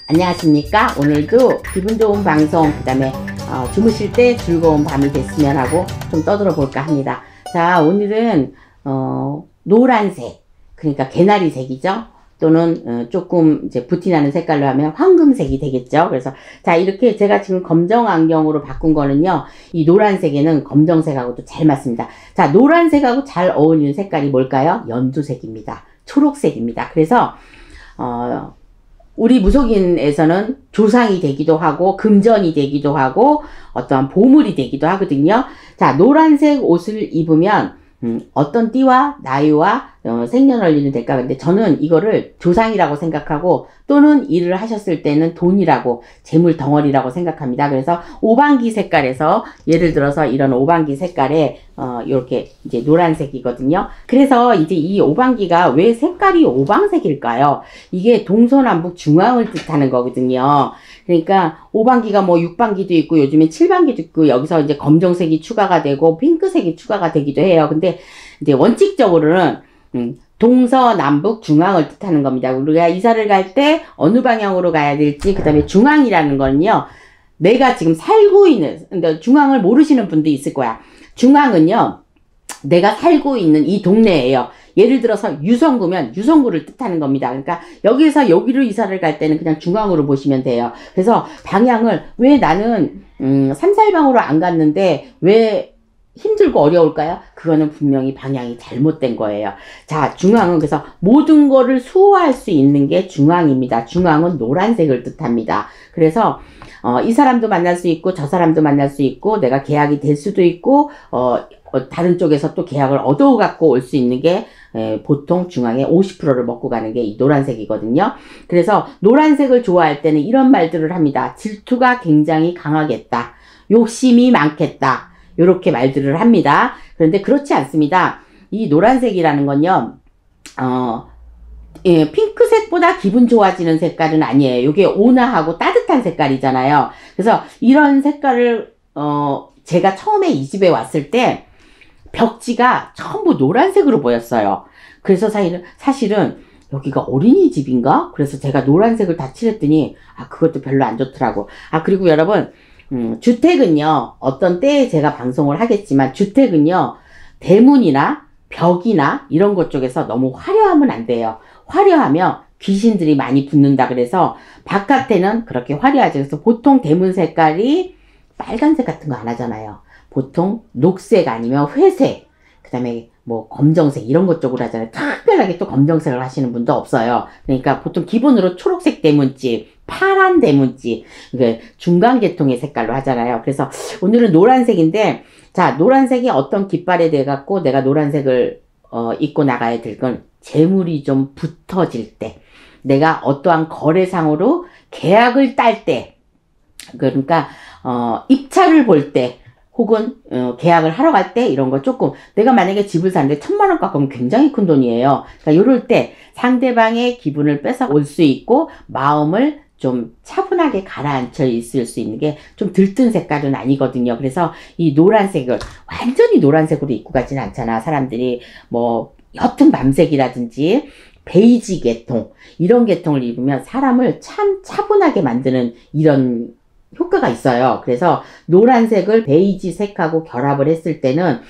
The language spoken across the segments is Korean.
안녕하십니까. 오늘도 기분 좋은 방송, 그 다음에 주무실 때 즐거운 밤이 됐으면 하고 좀 떠들어 볼까 합니다. 자, 오늘은 노란색, 그러니까 개나리색이죠. 또는 조금 이제 부티나는 색깔로 하면 황금색이 되겠죠. 그래서 자, 이렇게 제가 지금 검정 안경으로 바꾼 거는요, 이 노란색에는 검정색하고도 잘 맞습니다. 자, 노란색하고 잘 어울리는 색깔이 뭘까요? 연두색입니다. 초록색입니다. 그래서 우리 무속인에서는 조상이 되기도 하고 금전이 되기도 하고 어떠한 보물이 되기도 하거든요. 자, 노란색 옷을 입으면 어떤 띠와 나이와 생년월일은 될까? 근데 저는 이거를 조상이라고 생각하고, 또는 일을 하셨을 때는 돈이라고, 재물 덩어리라고 생각합니다. 그래서 오방기 색깔에서, 예를 들어서 이런 오방기 색깔에 이렇게 이제 노란색이거든요. 그래서 이제 이 오방기가 왜 색깔이 오방색일까요? 이게 동서남북 중앙을 뜻하는 거거든요. 그러니까 오방기가 뭐 6방기도 있고 요즘엔 7방기도 있고, 여기서 이제 검정색이 추가가 되고 핑크색이 추가가 되기도 해요. 근데 이제 원칙적으로는 동서남북 중앙을 뜻하는 겁니다. 우리가 이사를 갈 때 어느 방향으로 가야 될지, 그 다음에 중앙이라는 거는요, 내가 지금 살고 있는, 근데 중앙을 모르시는 분도 있을 거야. 중앙은요, 내가 살고 있는 이 동네예요. 예를 들어서 유성구면 유성구를 뜻하는 겁니다. 그러니까 여기에서 여기로 이사를 갈 때는 그냥 중앙으로 보시면 돼요. 그래서 방향을, 왜 나는 삼살방으로 안 갔는데 왜 힘들고 어려울까요? 그거는 분명히 방향이 잘못된 거예요. 자, 중앙은 그래서 모든 거를 수호할 수 있는 게 중앙입니다. 중앙은 노란색을 뜻합니다. 그래서 이 사람도 만날 수 있고 저 사람도 만날 수 있고, 내가 계약이 될 수도 있고 다른 쪽에서 또 계약을 얻어 갖고 올 수 있는 게 보통 중앙의 50%를 먹고 가는 게 이 노란색이거든요. 그래서 노란색을 좋아할 때는 이런 말들을 합니다. 질투가 굉장히 강하겠다. 욕심이 많겠다. 요렇게 말들을 합니다. 그런데 그렇지 않습니다. 이 노란색이라는 건요, 핑크색보다 기분 좋아지는 색깔은 아니에요. 이게 온화하고 따뜻한 색깔이잖아요. 그래서 이런 색깔을, 제가 처음에 이 집에 왔을 때 벽지가 전부 노란색으로 보였어요. 그래서 사실은 여기가 어린이집인가? 그래서 제가 노란색을 다 칠했더니, 그것도 별로 안 좋더라고. 그리고 여러분, 주택은요, 어떤 때에 제가 방송을 하겠지만, 주택은요, 대문이나 벽이나 이런 것 쪽에서 너무 화려하면 안 돼요. 화려하면 귀신들이 많이 붙는다. 그래서 바깥에는 그렇게 화려하지. 그래서 보통 대문 색깔이 빨간색 같은 거 안 하잖아요. 보통 녹색 아니면 회색, 그 다음에 뭐 검정색 이런 것 쪽으로 하잖아요. 특별하게 또 검정색을 하시는 분도 없어요. 그러니까 보통 기본으로 초록색 대문집, 파란 대문집, 중간 계통의 색깔로 하잖아요. 그래서 오늘은 노란색인데, 자, 노란색이 어떤 깃발에 대 갖고 내가 노란색을 입고 나가야 될 건, 재물이 좀 붙어질 때, 내가 어떠한 거래상으로 계약을 딸 때, 그러니까 입찰을 볼 때, 혹은 계약을 하러 갈 때, 이런 거 조금, 내가 만약에 집을 사는데 1000만 원 깎으면 굉장히 큰 돈이에요. 그러니까 이럴 때 상대방의 기분을 뺏어 올 수 있고, 마음을 좀 차분하게 가라앉혀 있을 수 있는 게 좀 들뜬 색깔은 아니거든요. 그래서 이 노란색을 완전히 노란색으로 입고 가지는 않잖아. 사람들이 뭐 옅은 밤색이라든지 베이지 계통, 이런 계통을 입으면 사람을 참 차분하게 만드는 이런 효과가 있어요. 그래서 노란색을 베이지 색하고 결합을 했을 때는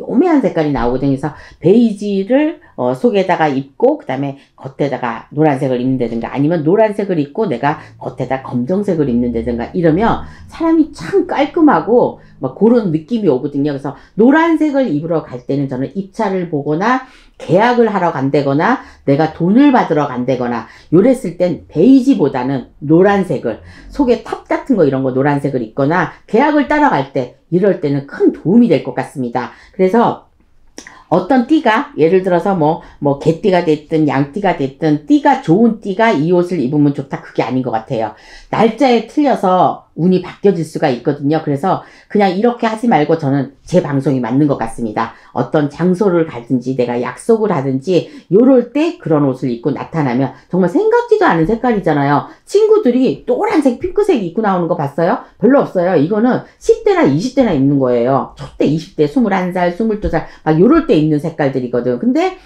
오묘한 색깔이 나오거든요. 그래서 베이지를 속에다가 입고 그 다음에 겉에다가 노란색을 입는다든가, 아니면 노란색을 입고 내가 겉에다 검정색을 입는다든가, 이러면 사람이 참 깔끔하고 막 그런 느낌이 오거든요. 그래서 노란색을 입으러 갈 때는 저는 입찰을 보거나 계약을 하러 간다거나 내가 돈을 받으러 간다거나 요랬을 땐 베이지보다는 노란색을, 속에 탑 같은 거 이런 거 노란색을 입거나, 계약을 따라갈 때 이럴 때는 큰 도움이 될 것 같습니다. 그래서 어떤 띠가, 예를 들어서 뭐 개띠가 됐든 양띠가 됐든, 띠가 좋은 띠가 이 옷을 입으면 좋다, 그게 아닌 것 같아요. 날짜에 틀려서 운이 바뀌어질 수가 있거든요. 그래서 그냥 이렇게 하지 말고 저는 제 방송이 맞는 것 같습니다. 어떤 장소를 가든지 내가 약속을 하든지 요럴 때 그런 옷을 입고 나타나면 정말 생각지도 않은 색깔이잖아요. 친구들이 노란색, 핑크색 입고 나오는 거 봤어요? 별로 없어요. 이거는 10대나 20대나 입는 거예요. 저때 20대, 21살, 22살 막 요럴 때 입는 색깔들이거든. 근데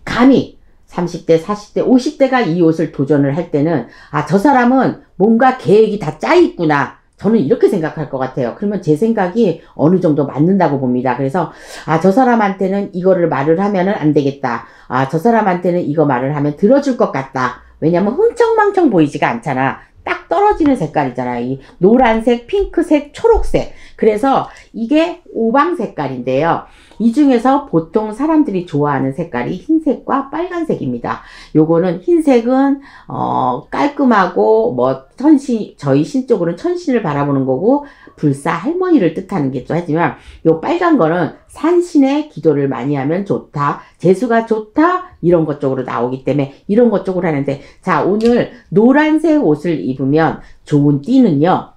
감히 30대, 40대, 50대가 이 옷을 도전을 할 때는 아, 저 사람은 뭔가 계획이 다 짜 있구나. 저는 이렇게 생각할 것 같아요. 그러면 제 생각이 어느 정도 맞는다고 봅니다. 그래서 아, 저 사람한테는 이거를 말을 하면은 안 되겠다. 아, 저 사람한테는 이거 말을 하면 들어줄 것 같다. 왜냐면 흥청망청 보이지가 않잖아. 딱 떨어지는 색깔이잖아. 이 노란색, 핑크색, 초록색. 그래서 이게 오방 색깔인데요. 이 중에서 보통 사람들이 좋아하는 색깔이 흰색과 빨간색입니다. 요거는 흰색은 깔끔하고 뭐 저희 신 쪽으로는 천신을 바라보는 거고 불사 할머니를 뜻하는 게죠. 하지만 요 빨간 거는 산신의 기도를 많이 하면 좋다, 재수가 좋다, 이런 것 쪽으로 나오기 때문에 이런 것 쪽으로 하는데, 자, 오늘 노란색 옷을 입으면 좋은 띠는요,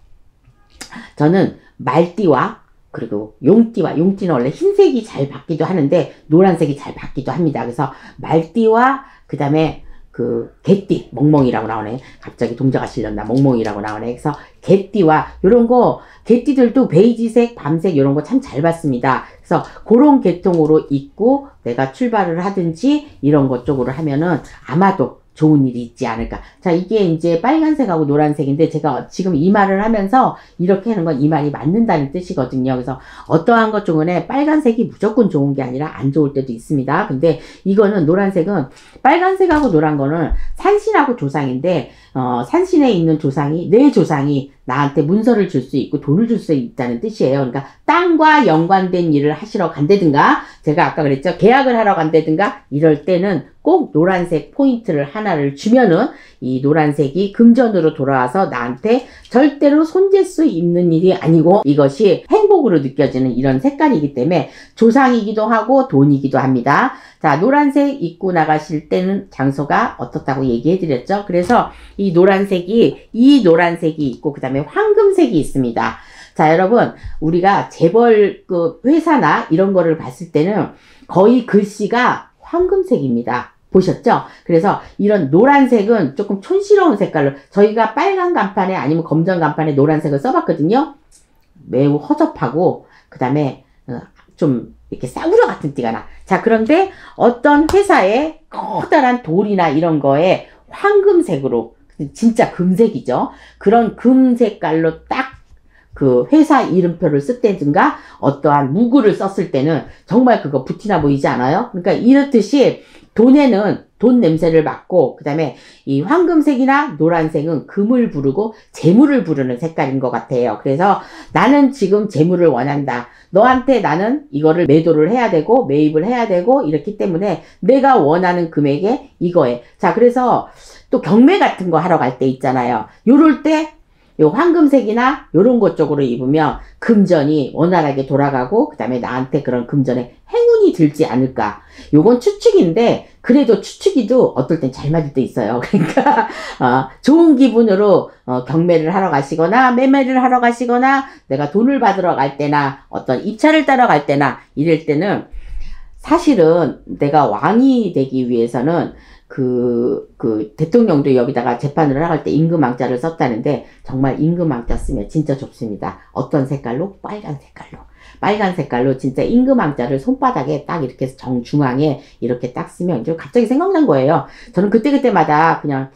저는 말띠와 그리고 용띠는 원래 흰색이 잘 받기도 하는데 노란색이 잘 받기도 합니다. 그래서 말띠와 그 다음에 그 개띠, 멍멍이라고 나오네. 갑자기 동자가 실렸나. 멍멍이라고 나오네. 그래서 개띠와 요런 거, 개띠들도 베이지색, 밤색 요런 거 참 잘 받습니다. 그래서 그런 계통으로 입고 내가 출발을 하든지 이런 것 쪽으로 하면은 아마도 좋은 일이 있지 않을까. 자, 이게 이제 빨간색하고 노란색인데 제가 지금 이 말을 하면서 이렇게 하는 건 이 말이 맞는다는 뜻이거든요. 그래서 어떠한 것 중에 빨간색이 무조건 좋은 게 아니라 안 좋을 때도 있습니다. 근데 이거는 노란색은, 빨간색하고 노란 거는 산신하고 조상인데 산신에 있는 조상이, 내 조상이 나한테 문서를 줄 수 있고 돈을 줄 수 있다는 뜻이에요. 그러니까 땅과 연관된 일을 하시러 간다든가, 제가 아까 그랬죠, 계약을 하러 간다든가 이럴 때는 꼭 노란색 포인트를 하나를 주면은 이 노란색이 금전으로 돌아와서 나한테 절대로 손댈 수 있는 일이 아니고 이것이 행복으로 느껴지는 이런 색깔이기 때문에 조상이기도 하고 돈이기도 합니다. 자, 노란색 입고 나가실 때는 장소가 어떻다고 얘기해 드렸죠. 그래서 이 노란색이 있고 그 다음에 황금색이 있습니다. 자, 여러분, 우리가 재벌 그 회사나 이런 거를 봤을 때는 거의 글씨가 황금색입니다. 보셨죠? 그래서 이런 노란색은 조금 촌스러운 색깔로, 저희가 빨간 간판에 아니면 검정 간판에 노란색을 써봤거든요. 매우 허접하고 그 다음에 좀 이렇게 싸구려 같은 띠가 나. 자, 그런데 어떤 회사에 커다란 돌이나 이런 거에 황금색으로, 진짜 금색이죠. 그런 금 색깔로 딱 그 회사 이름표를 쓸때든가 어떠한 무구를 썼을 때는 정말 그거 부티나 보이지 않아요? 그러니까 이렇듯이 돈에는 돈 냄새를 맡고, 그 다음에 이 황금색이나 노란색은 금을 부르고 재물을 부르는 색깔인 것 같아요. 그래서 나는 지금 재물을 원한다. 너한테 나는 이거를 매도를 해야 되고 매입을 해야 되고 이렇기 때문에 내가 원하는 금액에 이거에. 자, 그래서 또 경매 같은 거 하러 갈 때 있잖아요. 요럴 때 요 황금색이나 요런 것 쪽으로 입으면 금전이 원활하게 돌아가고 그 다음에 나한테 그런 금전에 행운이 들지 않을까. 요건 추측인데 그래도 추측이도 어떨 땐 잘 맞을 때 있어요. 그러니까 좋은 기분으로 경매를 하러 가시거나 매매를 하러 가시거나 내가 돈을 받으러 갈 때나 어떤 입찰을 따러 갈 때나 이럴 때는 사실은 내가 왕이 되기 위해서는 그 대통령도 여기다가 재판을 나갈 때 임금왕자를 썼다는데 정말 임금왕자 쓰면 진짜 좋습니다. 어떤 색깔로? 빨간 색깔로. 빨간 색깔로 진짜 임금왕자를 손바닥에 딱 이렇게 정중앙에 이렇게 딱 쓰면 이제 갑자기 생각난 거예요. 저는 그때그때마다 그냥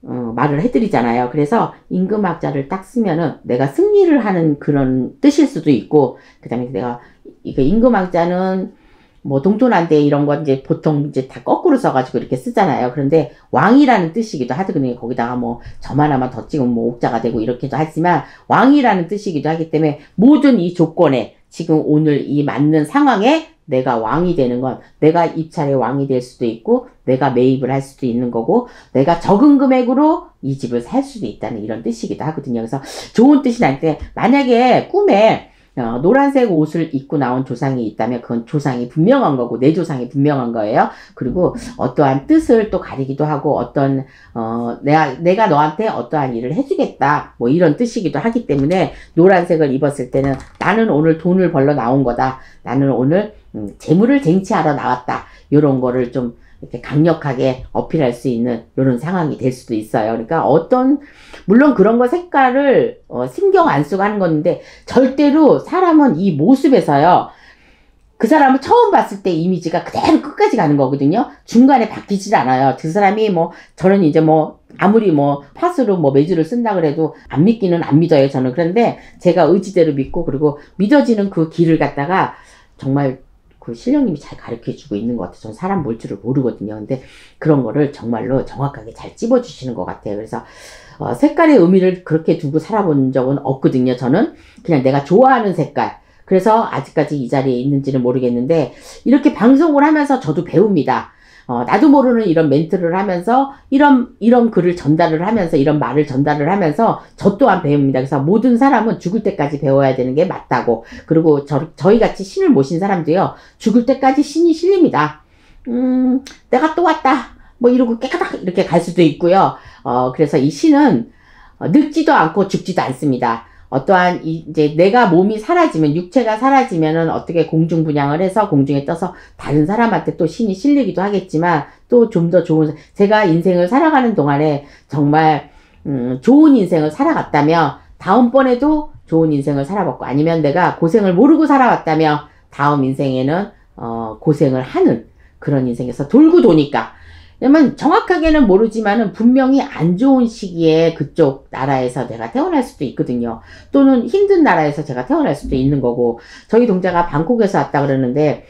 말을 해드리잖아요. 그래서 임금왕자를 딱 쓰면은 내가 승리를 하는 그런 뜻일 수도 있고, 그 다음에 내가 이거 임금왕자는 뭐 동토난데 이런 거 이제 보통 이제 다 거꾸로 써가지고 이렇게 쓰잖아요. 그런데 왕이라는 뜻이기도 하거든요. 거기다가 뭐 점 하나만 더 찍으면 뭐 옥자가 되고 이렇게도 하지만 왕이라는 뜻이기도 하기 때문에 모든 이 조건에 지금 오늘 이 맞는 상황에 내가 왕이 되는 건 내가 입찰의 왕이 될 수도 있고 내가 매입을 할 수도 있는 거고 내가 적은 금액으로 이 집을 살 수도 있다는 이런 뜻이기도 하거든요. 그래서 좋은 뜻이 날 때 만약에 꿈에 노란색 옷을 입고 나온 조상이 있다면 그건 조상이 분명한 거고 내 조상이 분명한 거예요. 그리고 어떠한 뜻을 또 가리기도 하고 어떤 내가 너한테 어떠한 일을 해주겠다 뭐 이런 뜻이기도 하기 때문에 노란색을 입었을 때는 나는 오늘 돈을 벌러 나온 거다. 나는 오늘 재물을 쟁취하러 나왔다. 이런 거를 좀 이렇게 강력하게 어필할 수 있는 이런 상황이 될 수도 있어요. 그러니까 물론 그런 거 색깔을 신경 안 쓰고 하는 건데 절대로 사람은 이 모습에서요. 그 사람을 처음 봤을 때 이미지가 그대로 끝까지 가는 거거든요. 중간에 바뀌질 않아요. 그 사람이 뭐 저는 이제 뭐 아무리 뭐 팥으로 뭐 매주를 쓴다 그래도 안 믿기는 안 믿어요. 저는. 그런데 제가 의지대로 믿고 그리고 믿어지는 그 길을 갖다가 정말 그 신령님이 잘 가르쳐주고 있는 것 같아요. 저는 사람 볼 줄을 모르거든요. 근데 그런 거를 정말로 정확하게 잘 찝어주시는 것 같아요. 그래서 색깔의 의미를 그렇게 두고 살아본 적은 없거든요. 저는 그냥 내가 좋아하는 색깔. 그래서 아직까지 이 자리에 있는지는 모르겠는데 이렇게 방송을 하면서 저도 배웁니다. 나도 모르는 이런 멘트를 하면서 이런 글을 전달을 하면서 이런 말을 전달을 하면서 저 또한 배웁니다. 그래서 모든 사람은 죽을 때까지 배워야 되는 게 맞다고. 그리고 저희 같이 신을 모신 사람도요. 죽을 때까지 신이 실립니다. 내가 또 왔다. 뭐 이러고 깨끗하게 이렇게 갈 수도 있고요. 그래서 이 신은 늙지도 않고 죽지도 않습니다. 어떠한 이제 내가 몸이 사라지면 육체가 사라지면은 어떻게 공중분양을 해서 공중에 떠서 다른 사람한테 또 신이 실리기도 하겠지만 또 좀 더 좋은 제가 인생을 살아가는 동안에 정말 좋은 인생을 살아갔다면 다음번에도 좋은 인생을 살아봤고 아니면 내가 고생을 모르고 살아왔다면 다음 인생에는 고생을 하는 그런 인생에서 돌고 도니까 왜냐면 정확하게는 모르지만은 분명히 안 좋은 시기에 그쪽 나라에서 내가 태어날 수도 있거든요. 또는 힘든 나라에서 제가 태어날 수도 있는 거고 저희 동자가 방콕에서 왔다 그러는데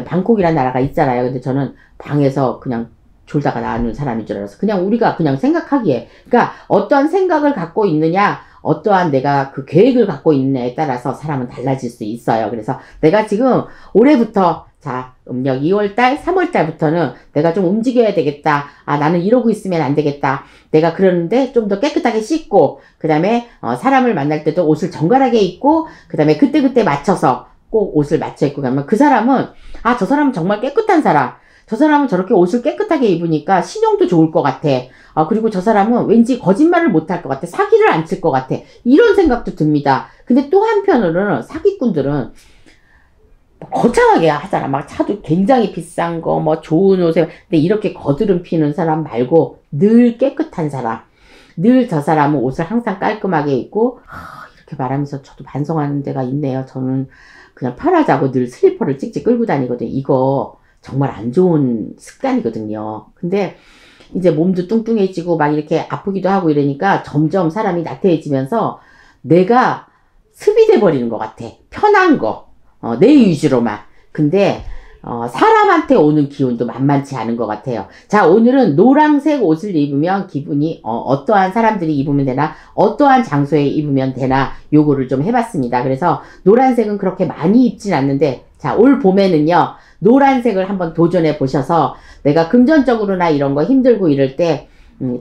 방콕이라는 나라가 있잖아요. 근데 저는 방에서 그냥 졸다가 나오는 사람인 줄 알아서 그냥 우리가 그냥 생각하기에 그러니까 어떠한 생각을 갖고 있느냐 어떠한 내가 그 계획을 갖고 있느냐에 따라서 사람은 달라질 수 있어요. 그래서 내가 지금 올해부터 자, 음력 2월달, 3월달부터는 내가 좀 움직여야 되겠다. 아, 나는 이러고 있으면 안 되겠다. 내가 그러는데 좀 더 깨끗하게 씻고, 그 다음에, 사람을 만날 때도 옷을 정갈하게 입고, 그 다음에 그때그때 맞춰서 꼭 옷을 맞춰 입고 가면 그 사람은, 아, 저 사람은 정말 깨끗한 사람. 저 사람은 저렇게 옷을 깨끗하게 입으니까 신용도 좋을 것 같아. 그리고 저 사람은 왠지 거짓말을 못할 것 같아. 사기를 안 칠 것 같아. 이런 생각도 듭니다. 근데 또 한편으로는 사기꾼들은 거창하게 하잖아. 막 차도 굉장히 비싼 거, 뭐 좋은 옷에. 근데 이렇게 거드름 피는 사람 말고 늘 깨끗한 사람. 늘 저 사람은 옷을 항상 깔끔하게 입고, 이렇게 말하면서 저도 반성하는 데가 있네요. 저는 그냥 편하자고 늘 슬리퍼를 찍찍 끌고 다니거든요. 이거 정말 안 좋은 습관이거든요. 근데 이제 몸도 뚱뚱해지고 막 이렇게 아프기도 하고 이러니까 점점 사람이 나태해지면서 내가 습이 돼버리는 것 같아. 편한 거. 내 위주로만. 근데 사람한테 오는 기운도 만만치 않은 것 같아요. 자, 오늘은 노란색 옷을 입으면 기분이 어떠한 사람들이 입으면 되나 어떠한 장소에 입으면 되나 요거를 좀 해봤습니다. 그래서 노란색은 그렇게 많이 입진 않는데 자, 올 봄에는요 노란색을 한번 도전해 보셔서 내가 금전적으로나 이런 거 힘들고 이럴 때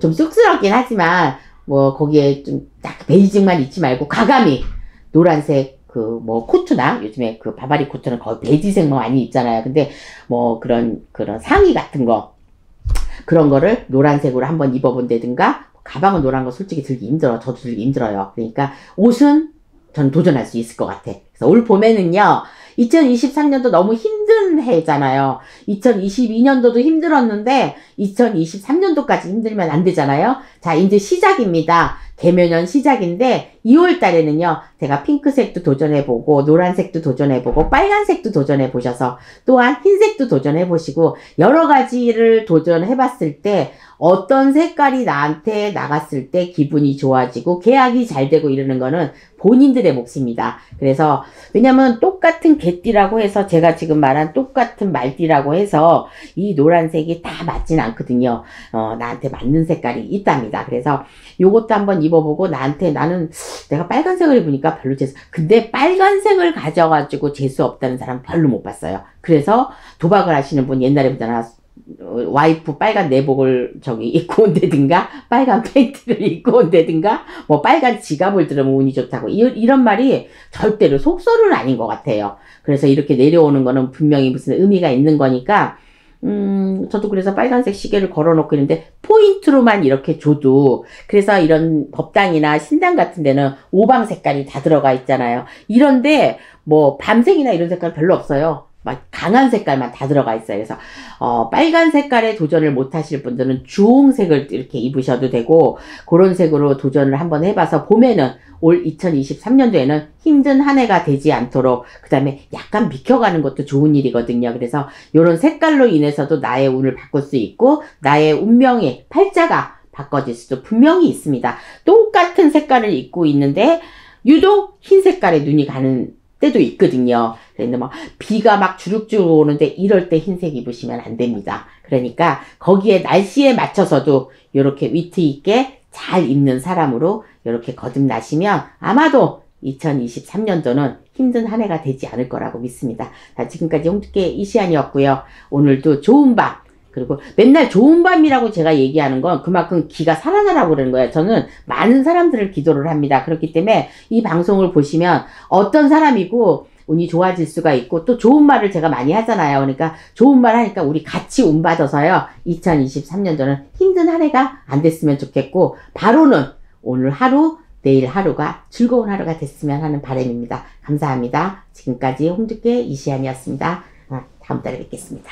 좀 쑥스럽긴 하지만 뭐 거기에 좀 딱 베이직만 입지 말고 과감히 노란색 그 뭐 코트나 요즘에 그 바바리 코트는 거의 베이지색 뭐 많이 입잖아요. 근데 뭐 그런 상의 같은 거 그런 거를 노란색으로 한번 입어본다든가 가방은 노란 거 솔직히 들기 힘들어. 저도 들기 힘들어요. 그러니까 옷은 전 도전할 수 있을 것 같아. 그래서 올 봄에는요 2023년도 너무 힘든 해잖아요. 2022년도도 힘들었는데 2023년도까지 힘들면 안 되잖아요. 자, 이제 시작입니다. 개묘년 시작인데 2월 달에는요. 제가 핑크색도 도전해보고 노란색도 도전해보고 빨간색도 도전해보셔서 또한 흰색도 도전해보시고 여러 가지를 도전해봤을 때 어떤 색깔이 나한테 나갔을 때 기분이 좋아지고 계약이 잘 되고 이러는 거는 본인들의 몫입니다. 그래서 왜냐면 똑같은 개띠라고 해서 제가 지금 말한 똑같은 말띠라고 해서 이 노란색이 다 맞진 않거든요. 나한테 맞는 색깔이 있답니다. 그래서 요것도 한번 입어보고 나는 내가 빨간색을 입으니까 별로 재수 근데 빨간색을 가져가지고 재수 없다는 사람 별로 못 봤어요. 그래서 도박을 하시는 분 옛날에 보잖아. 와이프 빨간 내복을 입고 온다든가 빨간 팬티를 입고 온다든가 뭐 빨간 지갑을 들으면 운이 좋다고 이런 말이 절대로 속설은 아닌 것 같아요. 그래서 이렇게 내려오는 거는 분명히 무슨 의미가 있는 거니까 저도 그래서 빨간색 시계를 걸어놓고 있는데 포인트로만 이렇게 줘도 그래서 이런 법당이나 신당 같은 데는 오방 색깔이 다 들어가 있잖아요. 이런데 뭐 밤색이나 이런 색깔 별로 없어요. 막 강한 색깔만 다 들어가 있어요. 그래서 빨간 색깔에 도전을 못 하실 분들은 주홍색을 이렇게 입으셔도 되고, 그런 색으로 도전을 한번 해봐서 봄에는, 올 2023년도에는 힘든 한 해가 되지 않도록, 그 다음에 약간 비켜가는 것도 좋은 일이거든요. 그래서 이런 색깔로 인해서도 나의 운을 바꿀 수 있고, 나의 운명의 팔자가 바꿔질 수도 분명히 있습니다. 똑같은 색깔을 입고 있는데 유독 흰 색깔에 눈이 가는 때도 있거든요. 그런데 뭐 비가 막 주룩주룩 오는데 이럴 때 흰색 입으시면 안 됩니다. 그러니까 거기에 날씨에 맞춰서도 이렇게 위트 있게 잘 입는 사람으로 이렇게 거듭나시면 아마도 2023년도는 힘든 한 해가 되지 않을 거라고 믿습니다. 자, 지금까지 홍두깨 이시안이었고요. 오늘도 좋은 밤, 그리고 맨날 좋은 밤이라고 제가 얘기하는 건 그만큼 기가 살아나라고 그러는 거예요. 저는 많은 사람들을 기도를 합니다. 그렇기 때문에 이 방송을 보시면 어떤 사람이고 운이 좋아질 수가 있고, 또 좋은 말을 제가 많이 하잖아요. 그러니까 좋은 말 하니까 우리 같이 운 받아서요. 2023년도는 힘든 한 해가 안 됐으면 좋겠고, 바로는 오늘 하루, 내일 하루가 즐거운 하루가 됐으면 하는 바람입니다. 감사합니다. 지금까지 홍두깨 이시안이었습니다. 다음 달에 뵙겠습니다.